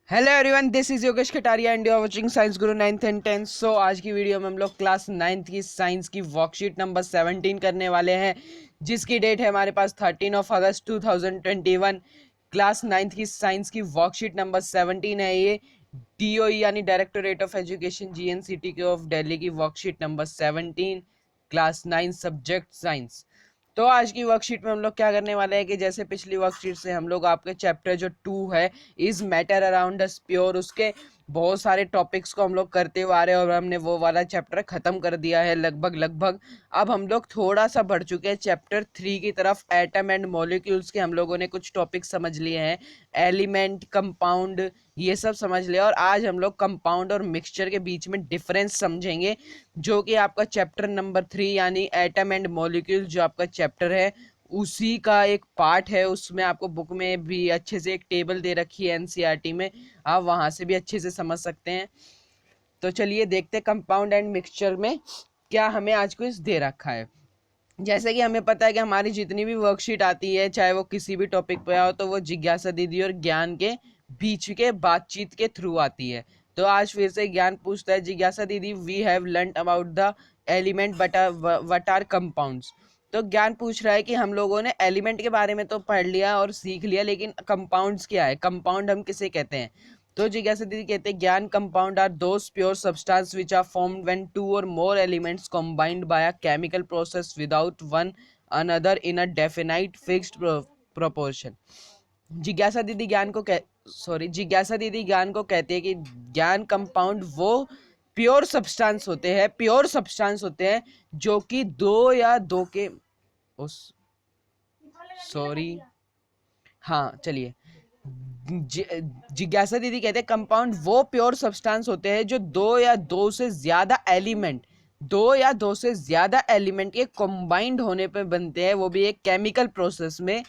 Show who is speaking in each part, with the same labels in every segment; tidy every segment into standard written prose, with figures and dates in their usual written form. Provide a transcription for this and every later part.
Speaker 1: Hello everyone, this is Yogesh Kataria and you are watching science guru 9th and 10th। सो आज की video में हम लोग क्लास 9th की साइंस की वर्कशीट नंबर 17 करने वाले हैं, जिसकी डेट है हमारे पास 13 अगस्त 2021। क्लास 9th की साइंस की वर्कशीट नंबर 17 है ये। डीओई यानी डायरेक्टोरेट ऑफ एजुकेशन जीएनसीटी के ऑफ दिल्ली की worksheet number 17, class 9 subject science. तो आज की वर्कशीट में हम लोग क्या करने वाले हैं कि जैसे पिछली वर्कशीट से हम लोग आपके चैप्टर जो 2 है is matter around us pure, उसके बहुत सारे टॉपिक्स को हम लोग करते हुए आ रहे हैं और हमने वो वाला चैप्टर खत्म कर दिया है लगभग। अब हम लोग थोड़ा सा बढ़ चुके हैं चैप्टर 3 की तरफ। एटम एंड मॉलिक्यूल्स के हम लोगों ने कुछ टॉपिक्स समझ लिए हैं, एलिमेंट, कंपाउंड, ये सब समझ लिया। और आज हम लोग कंपाउंड और मिक्सचर के बीच में डिफरेंस समझेंगे, जो कि आपका चैप्टर नंबर 3 यानी एटम एंड मॉलिक्यूल जो आपका चैप्टर है उसी का एक पार्ट है। उसमें आपको बुक में भी अच्छे से एक टेबल दे रखी है एनसीईआरटी में, आप वहां से भी अच्छे से समझ सकते हैं। तो चलिए देखते हैं कंपाउंड एंड मिक्सचर में क्या हमें आज कुछ दे रखा है। जैसे कि हमें पता है कि हमारी जितनी भी वर्कशीट आती है, चाहे वो किसी भी टॉपिक पे आओ, तो वो जिज्ञासा दीदी और ज्ञान के बीच के बातचीत के थ्रू आती है। तो आज फिर से ज्ञान पूछता है, जिज्ञासा दीदी, we have learned about the element what are compounds. तो ज्ञान पूछ रहा है कि हम लोगों ने एलिमेंट के बारे में तो पढ़ लिया और सीख लिया, लेकिन कंपाउंड्स क्या है, कंपाउंड हम किसे कहते हैं। तो जिज्ञासा दीदी कहते हैं, Gyan compound are those pure substance which are formed when two or more elements combined by a chemical process without one another in a definite fixed proportion. जिज्ञासा दीदी ज्ञान को जिज्ञासा दीदी ज्ञान को कहते हैं कि ज्ञान कंपाउंड वो प्योर सब्सटेंस होते हैं जो कि दो या दो के उस सॉरी हाँ चलिए, जिज्ञासा दीदी कहते हैं कंपाउंड वो प्योर सब्सटेंस होते हैं जो दो से ज्यादा एलिमेंट के कंबाइंड होने पे बनते हैं, वो भी एक केमिकल प्रोसेस में,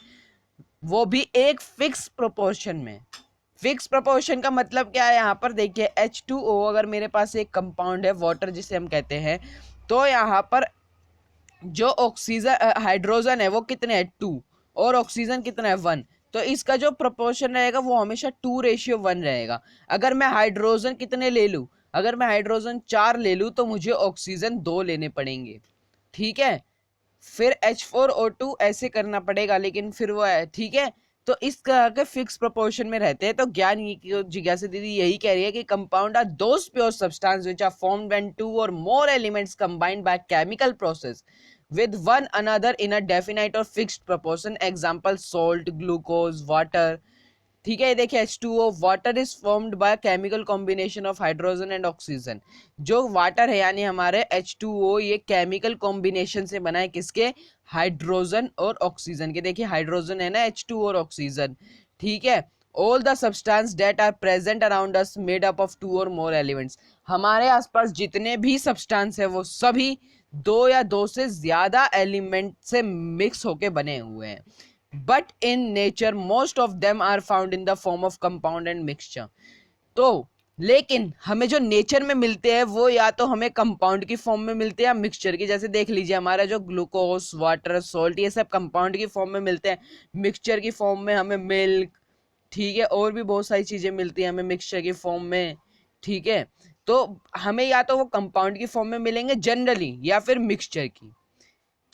Speaker 1: वो भी एक फिक्स प्रोपोर्शन में। फिक्स प्रोपोर्शन का मतलब क्या है, यहाँ पर देखिए H2O अगर मेरे पास एक कंपाउंड है वाटर जिसे हम कहते हैं, तो यहाँ पर जो ऑक्सीजन हाइड्रोजन है वो कितने हैं, 2, और ऑक्सीजन कितना है, 1। तो इसका जो प्रोपोर्शन रहेगा वो हमेशा 2:1 रहेगा। अगर मैं हाइड्रोजन कितने ले लूं, अगर मैं हाइड्रोजन 4 ले लूं तो मुझे ऑक्सीजन 2 लेने पड़ेंगे, ठीक है। फिर H4O2 ऐसे करना पड़ेगा, लेकिन फिर वो है, ठीक है। तो इस तरह के फिक्स प्रोपोर्शन में रहते हैं। तो ज्ञान जिज्ञासा दीदी यही कह रही है कि compound are those pure substance which are formed when two or more elements combined by chemical process with one another in a definite or fixed proportion, example salt, glucose, water। ठीक है, ये देखिए H2O, water is formed by chemical combination of hydrogen and oxygen. जो water है यानी हमारे H2O, ये chemical combination से बना है, किसके, हाइड्रोजन और ऑक्सीजन के। देखिए हाइड्रोजन है ना, H2O और ऑक्सीजन, ठीक है। All the substance that are present around us made up of 2 और मोर एलिमेंट्स। हमारे आसपास जितने भी सब्सटेंस है वो सभी दो या दो से ज्यादा एलिमेंट से मिक्स होके बने हुए हैं। But in nature most of them are found in the form of compound and mixture. तो लेकिन हमें जो नेचर में मिलते हैं वो या तो हमें कंपाउंड की फॉर्म में मिलते हैं या मिक्सचर की। जैसे देख लीजिए हमारा जो ग्लूकोज, वाटर, सॉल्ट, ये सब कंपाउंड की फॉर्म में मिलते हैं। मिक्सचर की फॉर्म में हमें मिल्क, ठीक है, और भी बहुत सारी चीजें मिलती हैं हमें मिक्सचर की फॉर्म में, ठीक है। तो हमें या तो वो कंपाउंड की फॉर्म में मिलेंगे जनरली, या फिर मिक्सचर की।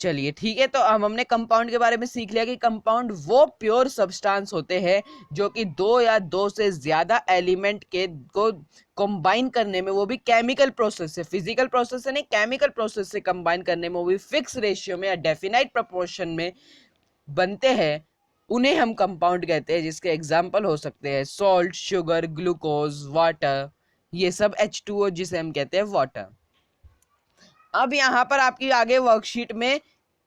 Speaker 1: चलिए ठीक है, तो हमने कंपाउंड के बारे में सीख लिया कि कंपाउंड वो प्योर सब्सटेंस होते हैं जो कि दो या दो से ज्यादा एलिमेंट के को कंबाइन करने में, वो भी केमिकल प्रोसेस से, फिजिकल प्रोसेस से नहीं, केमिकल प्रोसेस से कंबाइन करने में, वो भी फिक्स रेशियो में या डेफिनाइट प्रोपोर्शन में बनते हैं, उन्हें हम कंपाउंड कहते हैं। जिसके एग्जाम्पल हो सकते हैं सॉल्ट, शुगर, ग्लूकोज, वाटर, ये सब H2O जिसे हम कहते हैं वाटर। अब यहाँ पर आपकी आगे वर्कशीट में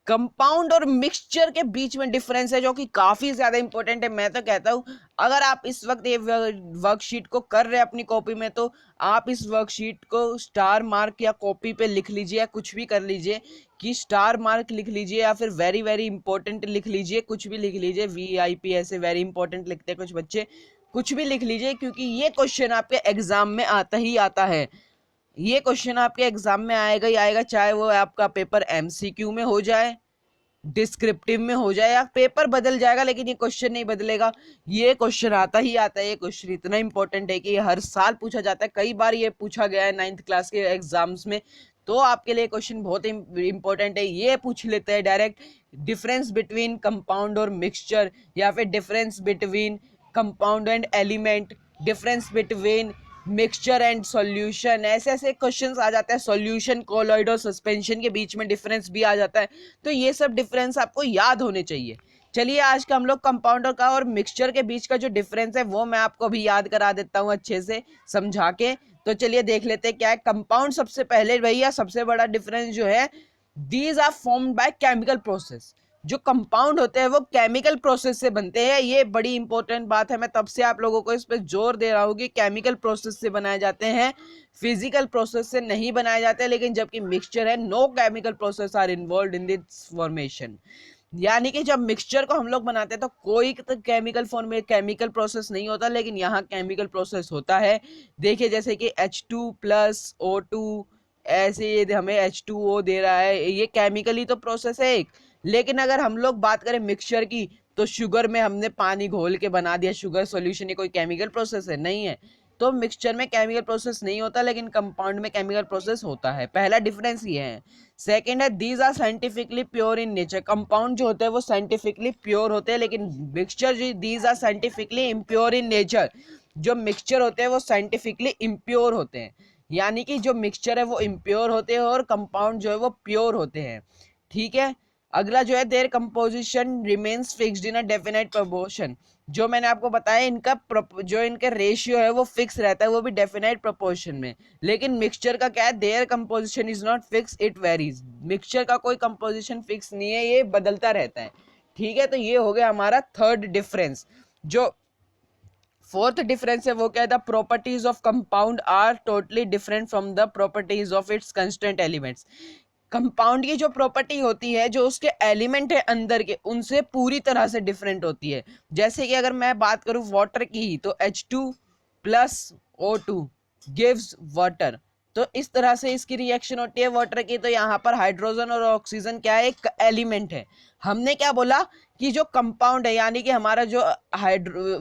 Speaker 1: कंपाउंड और मिक्सचर के बीच में डिफरेंस है, जो कि काफी ज्यादा इंपॉर्टेंट है। मैं तो कहता हूं अगर आप इस वक्त ये वर्कशीट को कर रहे हैं अपनी कॉपी में, तो आप इस वर्कशीट को स्टार मार्क या कॉपी पे लिख लीजिए या कुछ भी कर लीजिए, कि स्टार मार्क लिख लीजिए या फिर वेरी वेरी इंपॉर्टेंट लिख लीजिए, कुछ भी लिख लीजिए, VIP ऐसे वेरी इंपॉर्टेंट लिखते हैं कुछ बच्चे, कुछ भी लिख लीजिए, क्योंकि ये क्वेश्चन आपके एग्जाम में आता ही आता है। ये क्वेश्चन आपके एग्जाम में आएगा ही आएगा, चाहे वो आपका पेपर MCQ में हो जाए, डिस्क्रिप्टिव में हो जाए या पेपर बदल जाएगा, लेकिन ये क्वेश्चन नहीं बदलेगा। ये क्वेश्चन आता ही आता है। ये क्वेश्चन इतना इंपॉर्टेंट है कि ये हर साल पूछा जाता है, कई बार ये पूछा गया है 9th क्लास के एग्जाम्स में। तो आपके लिए क्वेश्चन बहुत इंपॉर्टेंट है। ये पूछ लेते हैं डायरेक्ट, डिफरेंस बिटवीन कंपाउंड और मिक्सचर, या फिर difference between compound and element, difference between mixture and solution, ऐसे ऐसे क्वेश्चंस आ जाते हैं। सॉल्यूशन, कोलॉइड और सस्पेंशन के बीच में डिफरेंस भी आ जाता है। तो ये सब डिफरेंस आपको याद होने चाहिए। चलिए आज का हम लोग कंपाउंडर का और मिक्सचर के बीच का जो डिफरेंस है वो मैं आपको अभी याद करा देता हूँ अच्छे से समझा के। तो चलिए देख लेते हैं क्या है कंपाउंड। सबसे पहले भैया सबसे बड़ा डिफरेंस जो है, these are formed by chemical process. जो कंपाउंड होते हैं वो केमिकल प्रोसेस से बनते हैं। ये बड़ी इंपॉर्टेंट बात है, मैं तब से आप लोगों को इस पे जोर दे रहा हूँ कि केमिकल प्रोसेस से बनाए जाते हैं, फिजिकल प्रोसेस से नहीं बनाए जाते। लेकिन जबकि मिक्सचर है, no chemical process are involve in this formation. यानी कि जब मिक्सचर को हम लोग बनाते हैं तो कोई तो केमिकल फॉर्म में केमिकल प्रोसेस नहीं होता, लेकिन यहाँ केमिकल प्रोसेस होता है। देखिए जैसे कि H2+O2, ऐसे ये हमें H2O दे रहा है, ये केमिकली तो प्रोसेस है एक। लेकिन अगर हम लोग बात करें मिक्सचर की, तो शुगर में हमने पानी घोल के बना दिया शुगर सॉल्यूशन, ये कोई केमिकल प्रोसेस है? नहीं है। तो मिक्सचर में केमिकल प्रोसेस नहीं होता, लेकिन कंपाउंड में केमिकल प्रोसेस होता है। पहला डिफरेंस ये है। सेकेंड है, these are scientifically pure in nature. Compound जो होते हैं वो साइंटिफिकली प्योर होते हैं, लेकिन मिक्सचर जो these are scientifically impure in nature. जो मिक्सचर होते हैं वो साइंटिफिकली इम्प्योर होते हैं। यानी कि जो मिक्सचर है वो इम्प्योर होते हैं और कंपाउंड जो है वो प्योर होते हैं। ठीक है। अगला जो है, their composition remains fixed in a definite proportion. जो मैंने आपको बताया इनका जो इनका रेशियो है वो फिक्स रहता है, वो भी डेफिनेट प्रोपोर्शन में। लेकिन मिक्सचर का क्या है, there composition is not fix, it varies. Mixture का कोई कंपोजिशन फिक्स नहीं है, ये बदलता रहता है। ठीक है। तो ये हो गया हमारा थर्ड डिफरेंस। जो फोर्थ डिफरेंस है वो क्या है, the properties of compound are totally different from the properties of its constant elements. Compound की जो प्रॉपर्टी होती है, जो उसके एलिमेंट है अंदर के, उनसे पूरी तरह से डिफरेंट होती है। जैसे कि अगर मैं बात करूं वाटर की, तो H2+O2 गिव्स वाटर। तो इस तरह से इसकी रिएक्शन होती है वाटर की। तो यहाँ पर हाइड्रोजन और ऑक्सीजन क्या है, एक एलिमेंट है। हमने क्या बोला कि जो कंपाउंड है, यानी कि हमारा जो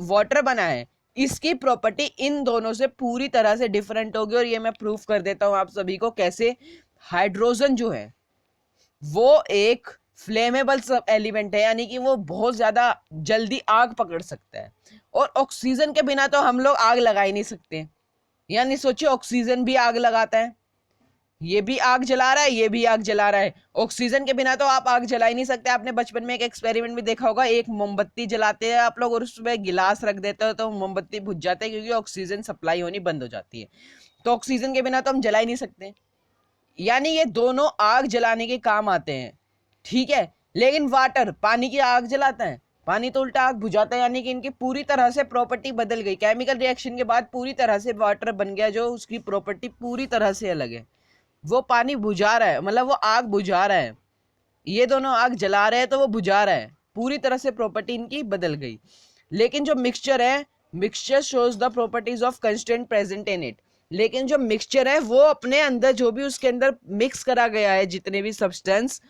Speaker 1: वाटर बना है, इसकी प्रॉपर्टी इन दोनों से पूरी तरह से डिफरेंट होगी। और ये मैं प्रूफ कर देता हूं आप सभी को कैसे। हाइड्रोजन जो है वो एक फ्लेमेबल सब एलिमेंट है, यानी कि वो बहुत ज्यादा जल्दी आग पकड़ सकता है। और ऑक्सीजन के बिना तो हम लोग आग लगा ही नहीं सकते। यानी सोचिए, ऑक्सीजन भी आग लगाता है, ये भी आग जला रहा है, ये भी आग जला रहा है। ऑक्सीजन के बिना तो आप आग जला ही नहीं सकते। आपने बचपन में एक एक्सपेरिमेंट भी देखा होगा, एक मोमबत्ती जलाते हैं आप लोग और उसमें गिलास रख देते हो तो मोमबत्ती बुझ जाते हैं, क्योंकि ऑक्सीजन सप्लाई होनी बंद हो जाती है। तो ऑक्सीजन के बिना तो हम जला ही नहीं सकते। यानी ये दोनों आग जलाने के काम आते हैं। ठीक है। लेकिन वाटर पानी की आग जलाता है, पानी तो उल्टा आग बुझाता है। यानी कि इनकी पूरी तरह से प्रॉपर्टी बदल गई। केमिकल रिएक्शन के बाद पूरी तरह से वाटर बन गया, जो उसकी प्रॉपर्टी पूरी तरह से अलग है। वो पानी बुझा रहा है, मतलब वो आग बुझा रहा है। ये दोनों आग जला रहे हैं तो वो बुझा रहा है। पूरी तरह से प्रॉपर्टी इनकी बदल गई। लेकिन जो मिक्सचर है, mixture shows the properties of constant present in it. लेकिन जो मिक्सचर है वो अपने अंदर जो भी उसके अंदर मिक्स करा गया है, जितने भी सब्सटेंस,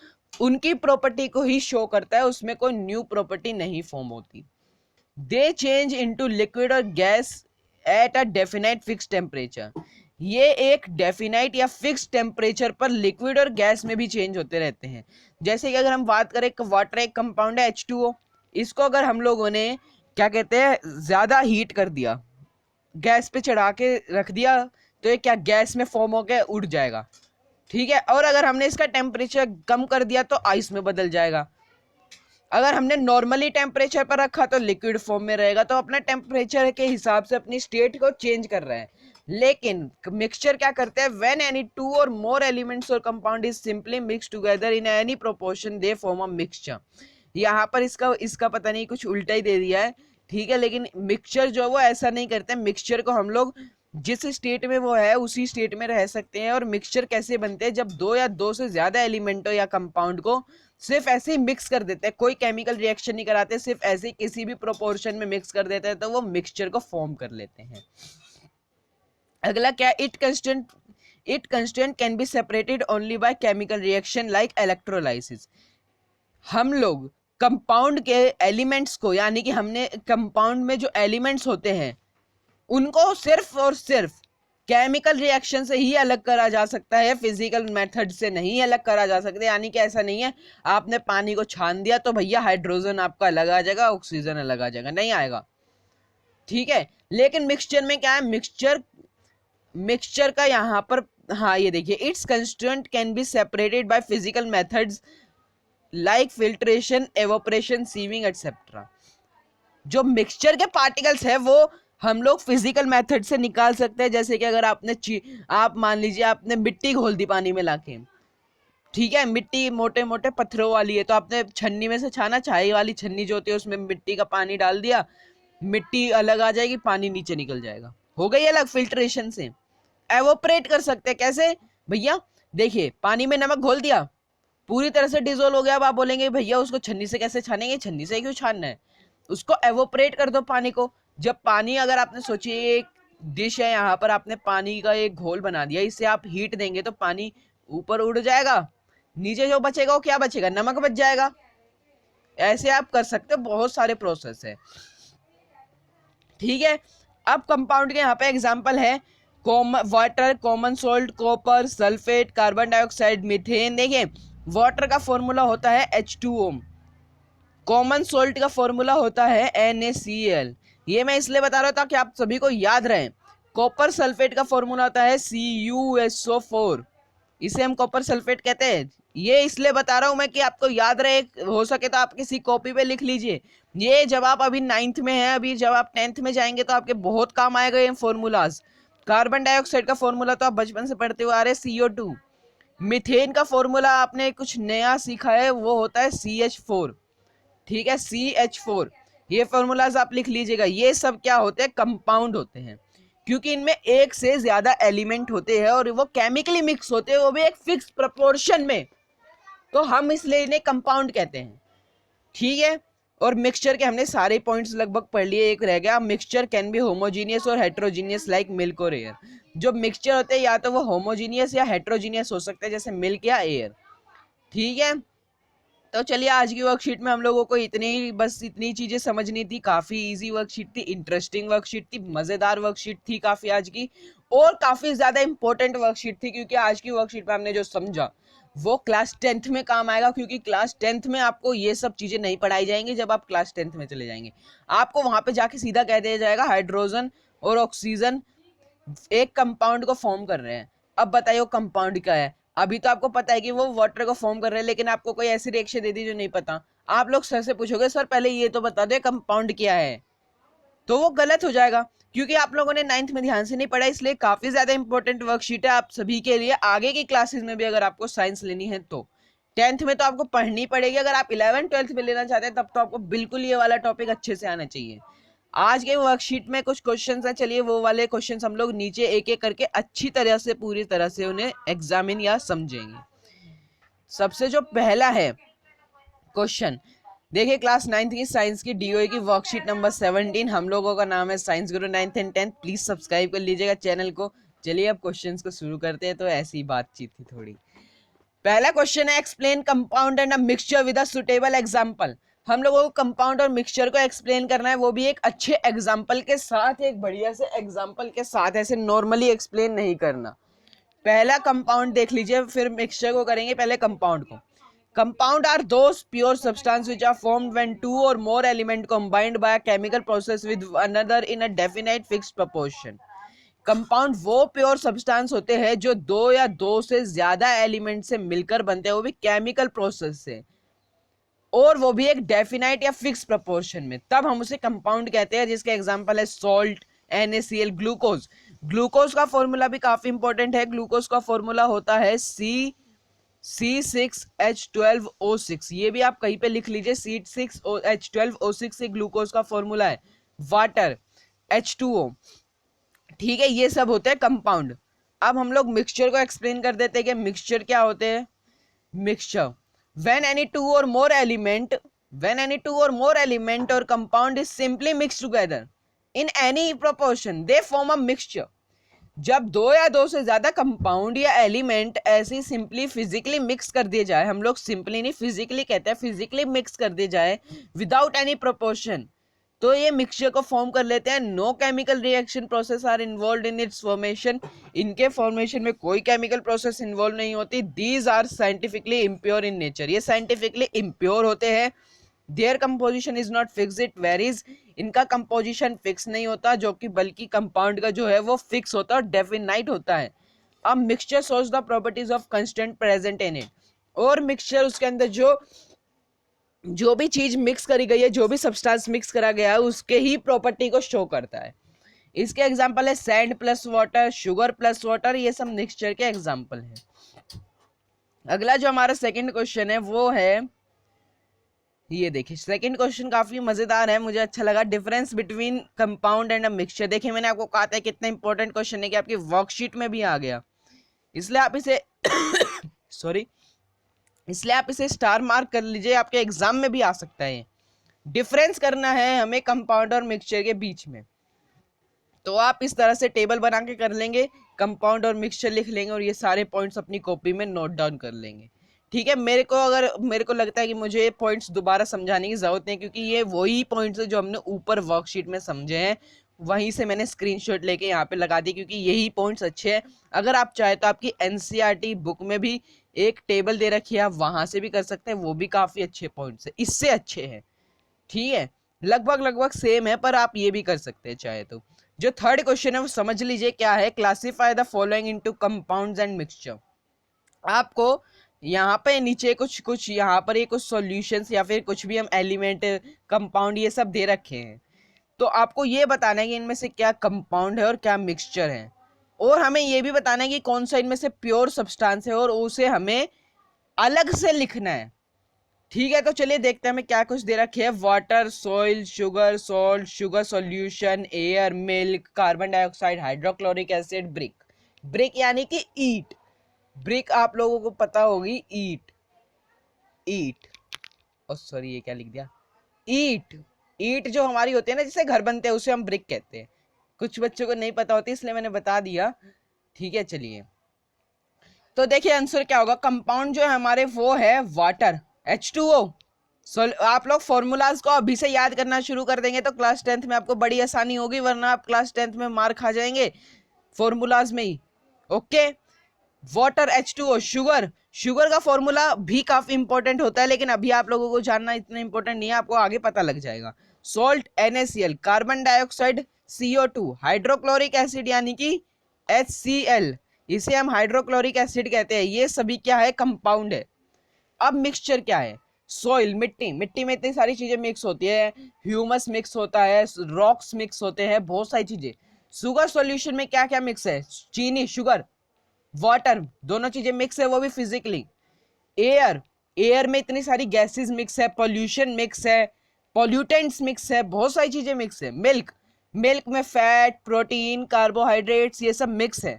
Speaker 1: उनकी प्रॉपर्टी को ही शो करता है, उसमें कोई न्यू प्रॉपर्टी नहीं फॉर्म होती। दे चेंज इनटू लिक्विड और gas at a definite fix temperature. ये एक डेफिनाइट या फिक्स टेम्परेचर पर लिक्विड और गैस में भी चेंज होते रहते हैं। जैसे कि अगर हम बात करें, वाटर एक कंपाउंड है H2O, इसको अगर हम लोगों ने क्या कहते हैं ज्यादा हीट कर दिया, गैस पे चढ़ा के रख दिया, तो ये क्या गैस में फॉर्म होकर उड़ जाएगा। ठीक है। और अगर हमने इसका टेम्परेचर कम कर दिया तो आइस में बदल जाएगा। अगर हमने नॉर्मली टेम्परेचर पर रखा तो लिक्विड फॉर्म में रहेगा। तो अपना टेम्परेचर के हिसाब से अपनी स्टेट को चेंज कर रहा है। लेकिन मिक्सचर क्या करते हैं, when any two or more elements और compound is simply mix together in any proportion they form a mixture. यहाँ पर इसका पता नहीं कुछ उल्टा ही दे दिया है। ठीक है। लेकिन मिक्सचर जो है वो ऐसा नहीं करते। मिक्सचर को हम लोग जिस स्टेट में वो है उसी स्टेट में रह सकते हैं। और मिक्सचर कैसे बनते हैं, जब दो या दो से ज्यादा एलिमेंटों या कंपाउंड को सिर्फ ऐसे ही मिक्स कर देते हैं, कोई केमिकल रिएक्शन नहीं कराते, सिर्फ ऐसे ही किसी भी प्रोपोर्शन में मिक्स कर देते हैं, तो वो मिक्सचर को फॉर्म कर लेते हैं। अगला क्या, it constant can be separated only by chemical reaction like electrolysis. हम लोग कंपाउंड के एलिमेंट्स को, यानी कि हमने कंपाउंड में जो एलिमेंट्स होते हैं उनको सिर्फ और सिर्फ केमिकल रिएक्शन से ही अलग करा जा सकता है, फिजिकल मेथड से नहीं अलग करा जा सकता। यानी कि ऐसा नहीं है आपने पानी को छान दिया तो भैया हाइड्रोजन आपका अलग आ जाएगा, ऑक्सीजन अलग आ जाएगा, नहीं आएगा, ठीक है। लेकिन मिक्सचर में क्या है, मिक्सचर का यहाँ पर, हाँ ये देखिए, its constituent can be separated by physical methods like filtration, evaporation, sieving etcetera. जो मिक्सचर के पार्टिकल्स है वो हम लोग फिजिकल मेथड से निकाल सकते हैं। जैसे कि अगर आप मान लीजिए आपने मिट्टी घोल दी पानी में लाके, ठीक है, मिट्टी मोटे मोटे पत्थरों वाली है, तो आपने छन्नी में से छाना, चाय वाली छन्नी जो होती है उसमें मिट्टी का पानी डाल दिया, मिट्टी अलग आ जाएगी, पानी नीचे निकल जाएगा, हो गई अलग फिल्ट्रेशन से। एवोपरेट कर सकते हैं कैसे भैया, देखिए पानी में नमक घोल दिया, पूरी तरह से डिजोल्व हो गया, अब आप बोलेंगे भैया उसको छन्नी से कैसे छानेंगे, छन्नी से क्यों छानना है, उसको एवोपरेट कर दो पानी को। जब पानी, अगर आपने सोचिए एक डिश है, यहाँ पर आपने पानी का एक घोल बना दिया, इससे आप हीट देंगे तो पानी ऊपर उड़ जाएगा, नीचे जो बचेगा वो क्या बचेगा, नमक बच जाएगा। ऐसे आप कर सकते हो, बहुत सारे प्रोसेस है, ठीक है। अब कंपाउंड के यहाँ पे एग्जांपल है water, common salt, copper, sulphate, carbon dioxide, methane. देखिए वाटर का फॉर्मूला होता है H2O, कॉमन सोल्ट का फॉर्मूला होता है NaCl। ये मैं इसलिए बता रहा हूँ ताकि आप सभी को याद रहे। कॉपर सल्फेट का फॉर्मूला होता है CuSO4, इसे हम कॉपर सल्फेट कहते हैं। ये इसलिए बता रहा हूं मैं कि आपको याद रहे, हो सके तो आप किसी कॉपी पे लिख लीजिए। ये जब आप अभी 9th में हैं, अभी जब आप 10th में जाएंगे तो आपके बहुत काम आएगा ये फॉर्मूलाज। कार्बन डाइऑक्साइड का फॉर्मूला तो आप बचपन से पढ़ते हुए आ रहे, CO2। मीथेन का फॉर्मूला आपने कुछ नया सीखा है, वो होता है CH4, ठीक है, CH4। ये फॉर्मूलाज आप लिख लीजिएगा। ये सब क्या होते हैं, कंपाउंड होते हैं, क्योंकि इनमें एक से ज्यादा एलिमेंट होते हैं और वो केमिकली मिक्स होते हैं, वो भी एक फिक्स प्रोपोर्शन में, तो हम इसलिए इन्हें कंपाउंड कहते हैं, ठीक है। और मिक्सचर के हमने सारे पॉइंट्स लगभग पढ़ लिए, एक रह गया, मिक्सचर कैन बी होमोजीनियस और हेट्रोजीनियस लाइक मिल्क और एयर। जो मिक्सचर होते हैं या तो वो होमोजीनियस या हेट्रोजीनियस हो सकते हैं, जैसे मिल्क या एयर, ठीक है। तो चलिए आज की वर्कशीट में हम लोगों को बस इतनी चीजें समझनी थी। काफी इजी वर्कशीट थी, इंटरेस्टिंग वर्कशीट थी, मजेदार वर्कशीट थी काफी आज की, और काफी ज्यादा इंपॉर्टेंट वर्कशीट थी, क्योंकि आज की वर्कशीट में हमने जो समझा वो क्लास 10th में काम आएगा, क्योंकि क्लास 10th में आपको ये सब चीजें नहीं पढ़ाई जाएंगी। जब आप क्लास 10th में चले जाएंगे आपको वहां पे जाके सीधा कह दिया जाएगा हाइड्रोजन और ऑक्सीजन एक कंपाउंड को फॉर्म कर रहे हैं। अब बताइए वो कंपाउंड क्या है। अभी तो आपको पता है कि वो वाटर को फॉर्म कर रहे हैं, लेकिन आपको कोई ऐसी रिएक्शन दे दी जो नहीं पता, आप लोग सर से पूछोगे सर पहले ये तो बता दे कंपाउंड क्या है, तो वो गलत हो जाएगा, क्योंकि आप लोगों ने 9th में ध्यान से नहीं पढ़ा। इसलिए काफी ज्यादा इंपॉर्टेंट वर्कशीट है आप सभी के लिए, आगे की क्लासेस में भी अगर आपको साइंस लेनी है तो। 10th में तो आपको पढ़नी पड़ेगी, अगर आप 11th 12th में लेना चाहते हैं तब तो आपको बिल्कुल ये वाला टॉपिक अच्छे से आना चाहिए। आज के वर्कशीट में कुछ क्वेश्चंस हैं, चलिए वो वाले क्वेश्चंस हम लोग नीचे एक एक करके अच्छी तरह से, पूरी तरह से उन्हें एग्जामिन या समझेंगे। सबसे जो पहला है क्वेश्चन, देखिए क्लास 9th की साइंस की DOE की वर्कशीट नंबर 17, हम लोगों का नाम है science guru 9th and 10th, please subscribe कर लीजिएगा चैनल को। चलिए अब क्वेश्चंस को शुरू करते हैं, तो ऐसी बातचीत थी थोड़ी। पहला क्वेश्चन है, explain compound and a mixture with a suitable example. हम लोगों को कंपाउंड और मिक्सचर को एक्सप्लेन करना है, वो भी एक अच्छे एग्जांपल के साथ, एक बढ़िया से एग्जांपल के साथ, ऐसे नॉर्मली एक्सप्लेन नहीं करना। पहला कंपाउंड देख लीजिए, फिर मिक्सचर को करेंगे, पहले कंपाउंड को। Compound are those pure substance which are formed when two or more element combined by a chemical process with another in a definite fixed proportion. Compound वो प्योर सब्सटेंस होते हैं जो दो या दो से ज्यादा एलिमेंट से मिलकर बनते हैं, वो भी केमिकल प्रोसेस से, और वो भी एक डेफिनाइट या फिक्स प्रोपोर्शन में, तब हम उसे कंपाउंड कहते हैं। जिसके एग्जांपल है सॉल्ट, NaCl, ग्लूकोज। ग्लूकोज का फॉर्मूला भी काफी इंपॉर्टेंट है, ग्लूकोज का फॉर्मूला होता है C6H12O6। ये भी आप कहीं पे लिख लीजिए, C6H12O6 से ग्लूकोज का फॉर्मूला है। वाटर, H2O, ठीक है, ये सब होते हैं कंपाउंड। अब हम लोग मिक्सचर को एक्सप्लेन कर देते हैं कि मिक्सचर क्या होते हैं। Mixture, when any two or more element or compound is simply mixed together in any proportion, they form a mixture. जब दो या दो से ज्यादा कंपाउंड या एलिमेंट ऐसे सिंपली फिजिकली मिक्स कर दिए जाए, हम लोग सिंपली नहीं फिजिकली कहते हैं, फिजिकली मिक्स कर दिए जाए विदाउट एनी प्रोपोर्शन, तो ये मिक्सचर को फॉर्म कर लेते हैं। No chemical reaction process are involve in its formation, इनके फॉर्मेशन में कोई केमिकल प्रोसेस इन्वॉल्व नहीं होती। These are scientifically impure in nature, ये साइंटिफिकली इम्प्योर होते हैं। Their composition is not fix, it varies, इनका कंपोजिशन फिक्स नहीं होता, जो कि बल्कि कंपाउंड का जो है वो फिक्स होता है और डेफिनाइट होता है। अब mixture shows the properties of constant present in it, और मिक्सचर उसके अंदर जो भी चीज मिक्स करी गई है, जो भी सब्सटेंस मिक्स करा गया है, उसके ही प्रॉपर्टी को शो करता है। इसके एग्जांपल है sand plus water, sugar plus water, ये सब मिक्सचर के एग्जांपल है। अगला जो हमारा सेकंड क्वेश्चन है वो है, ये देखिए सेकंड क्वेश्चन काफी मजेदार है, मुझे अच्छा लगा। Difference between compound and a mixture. देखिए मैंने आपको कहा था कितना इंपॉर्टेंट क्वेश्चन है कि आपकी वर्कशीट में भी आ गया, इसलिए आप इसे सॉरी इसलिए आप इसे स्टार मार्क कर लीजिए, आपके एग्जाम में भी आ सकता है। डिफरेंस करना है हमें कंपाउंड और मिक्सचर के बीच में, तो आप इस तरह से टेबल बना के कर लेंगे, कंपाउंड और मिक्सचर लिख लेंगे और ये सारे पॉइंट्स अपनी कॉपी में नोट डाउन कर लेंगे। ठीक है, मेरे को लगता है कि मुझे ये पॉइंट्स दोबारा समझाने की जरूरत नहीं, क्योंकि ये वही पॉइंट्स है जो हमने ऊपर वर्कशीट में समझे हैं, वहीं से मैंने स्क्रीनशॉट लेके यहाँ पे लगा दी, क्योंकि यही पॉइंट्स अच्छे हैं। अगर आप चाहे तो आपकी एनसीईआरटी बुक में भी एक टेबल दे रखी है, आप वहां से भी कर सकते हैं, वो भी काफी अच्छे पॉइंट्स है, इससे अच्छे हैं। ठीक है, लगभग लगभग सेम है, पर आप ये भी कर सकते हैं चाहे तो। जो थर्ड क्वेश्चन है वो समझ लीजिए क्या है। Classify the following into compounds and mixture. आपको यहाँ पे नीचे कुछ कुछ यहाँ पर ये कुछ सॉल्यूशंस या फिर कुछ भी हम एलिमेंट कंपाउंड ये सब दे रखे हैं, तो आपको ये बताना है कि इनमें से क्या कंपाउंड है और क्या मिक्सचर है, और हमें ये भी बताना है कि कौन सा इनमें से प्योर सब्सटेंस है और उसे हमें अलग से लिखना है। ठीक है, तो चलिए देखते हैं हमें क्या कुछ दे रखे है। Water, soil, sugar, salt, sugar solution, air, milk, carbon dioxide, hydrochloric acid, brick. Brick यानी कि ईट, ब्रिक आप लोगों को पता होगी, ईट, ईट, ओ सॉरी ये क्या लिख दिया, ईट। ईट जो हमारी होती है ना, जिससे घर बनते हैं, उसे हम ब्रिक कहते हैं। कुछ बच्चों को नहीं पता होती, इसलिए मैंने बता दिया। ठीक है, चलिए तो देखिए आंसर क्या होगा। कंपाउंड जो है हमारे वो है वाटर, H2O। आप लोग फॉर्मूलाज को अभी से याद करना शुरू कर देंगे तो क्लास 10th में आपको बड़ी आसानी होगी, वरना आप क्लास 10th में मार खा जाएंगे फॉर्मूलाज में ही। Okay, water, H2O, sugar, sugar का फॉर्मूला भी काफी इंपॉर्टेंट होता है, लेकिन अभी आप लोगों को जानना इतना इंपॉर्टेंट नहीं है, आपको आगे पता लग जाएगा। Salt, NaCl, carbon dioxide, CO2, hydrochloric acid यानी कि HCl, इसे हम हाइड्रोक्लोरिक एसिड कहते हैं। ये सभी क्या है, कंपाउंड है। अब मिक्सचर क्या है, सॉइल, मिट्टी, मिट्टी में इतनी सारी चीजें मिक्स होती है, ह्यूमस मिक्स होता है, रॉक्स मिक्स होते हैं, बहुत सारी चीजें। शुगर सॉल्यूशन में क्या क्या मिक्स है, चीनी, शुगर, वाटर, दोनों चीजें मिक्स है, वो भी फिजिकली। एयर, एयर में इतनी सारी गैसेस मिक्स है, पोल्यूशन मिक्स है, पॉल्यूटेंट्स मिक्स है, बहुत सारी चीजें मिक्स है। मिल्क, मिल्क में फैट, प्रोटीन, कार्बोहाइड्रेट्स, ये सब मिक्स है।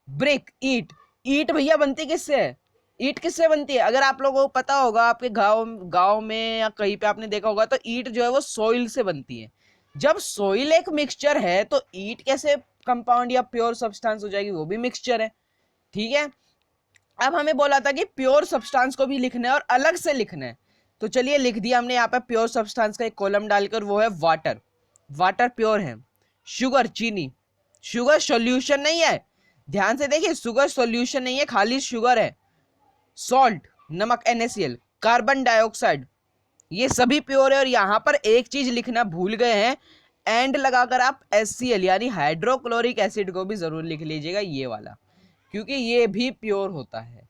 Speaker 1: ब्रिक, ईट, ईट भैया बनती किससे है, ईट किससे बनती है, अगर आप लोगों को पता होगा, आपके गांव गांव में या कहीं पे आपने देखा होगा, तो ईट जो है वो सोइल से बनती है। जब सोइल एक मिक्सचर है तो ईट कैसे कंपाउंड या प्योर सब्सटेंस हो जाएगी, वो भी मिक्सचर है। ठीक है, अब हमें बोला था कि प्योर सब्सटेंस को भी लिखना है और अलग से लिखना है, तो चलिए लिख दिया हमने यहाँ पे प्योर सब्सटेंस का एक कॉलम डालकर, वो है वाटर, वाटर प्योर है। शुगर, चीनी, शुगर सॉल्यूशन नहीं है, ध्यान से देखिए, शुगर सॉल्यूशन नहीं है, खाली शुगर है। सॉल्ट, नमक, NaCl, कार्बन डाइऑक्साइड, ये सभी प्योर है। और यहां पर एक चीज लिखना भूल गए हैं, एंड लगाकर आप HCl यानी हाइड्रोक्लोरिक एसिड को भी जरूर लिख लीजिएगा, ये वाला, क्योंकि ये भी प्योर होता है।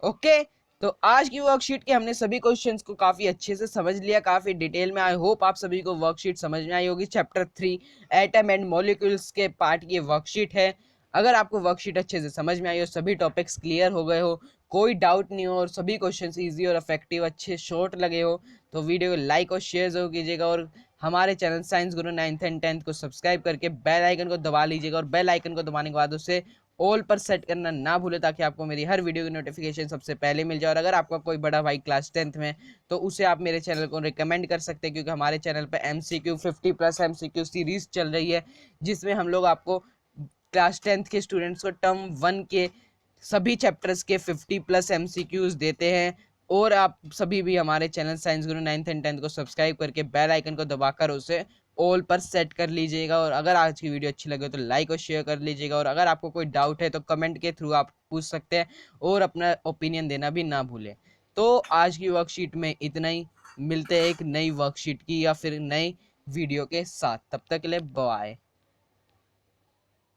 Speaker 1: ओके, तो आज की वर्कशीट के हमने सभी क्वेश्चंस को काफी अच्छे से समझ लिया, काफी डिटेल में। आई होप आप सभी को वर्कशीट समझ में आई होगी। चैप्टर 3 एटम एंड मॉलिक्यूल्स के पार्ट की वर्कशीट है। अगर आपको वर्कशीट अच्छे से समझ में आई हो, सभी टॉपिक्स क्लियर हो गए हो, कोई डाउट नहीं हो और सभी क्वेश्चंस इजी और इफेक्टिव अच्छे शॉर्ट लगे हो, तो वीडियो को लाइक और शेयर जरूर कीजिएगा, और हमारे channel science guru 9th and 10th को सब्सक्राइब करके बेल आइकन को दबा लीजिएगा, और बेल आइकन को दबाने के बाद उसे ऑल पर सेट करना ना भूले, ताकि आपको मेरी हर वीडियो की नोटिफिकेशन सबसे पहले मिल जाए। और अगर आपका कोई बड़ा भाई क्लास 10th में, तो उसे आप मेरे चैनल को रिकमेंड कर सकते हैं, क्योंकि हमारे चैनल पर MCQ 50+ MCQ सीरीज चल रही है, जिसमें हम लोग आपको क्लास 10th के स्टूडेंट्स को टर्म 1 के सभी चैप्टर्स के 50+ MCQs देते हैं। और आप सभी भी हमारे channel science guru 9th and 10th को सब्सक्राइब करके बेल आइकन को दबाकर उसे ऑल पर सेट कर लीजिएगा। और अगर आज की वीडियो अच्छी लगे तो लाइक और शेयर कर लीजिएगा। और अगर आपको कोई डाउट है तो कमेंट के थ्रू आप पूछ सकते हैं और अपना ओपिनियन देना भी ना भूलें। तो आज की वर्कशीट में इतना ही, मिलते हैं एक नई वर्कशीट की या फिर नई वीडियो के साथ। तब तक के लिए बाय।